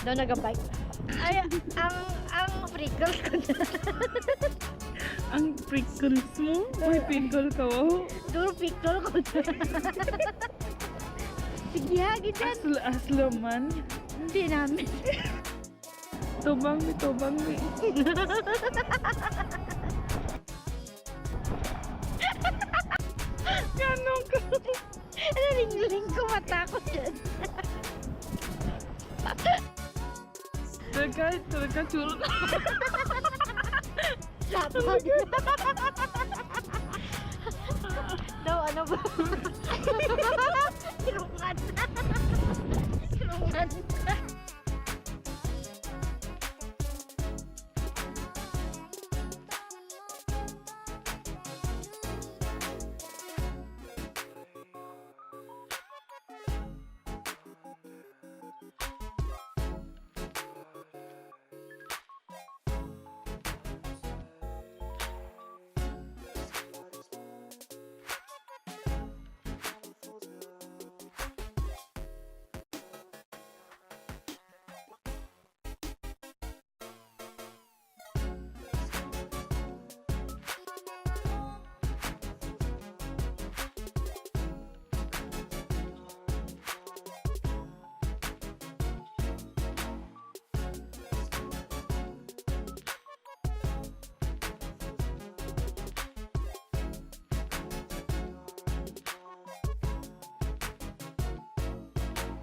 Daw nagabike. Ay, ang prickles ko na. Ang prickles mo? May pickle ka, wow. Duro pickle ko na. Sige, hagin dyan. Aslo man. Hindi namin. Tubang mi. Ganun ka. Naling-ling ko mata ko dyan. Talaga churro. Lapag. Daw, ano ba?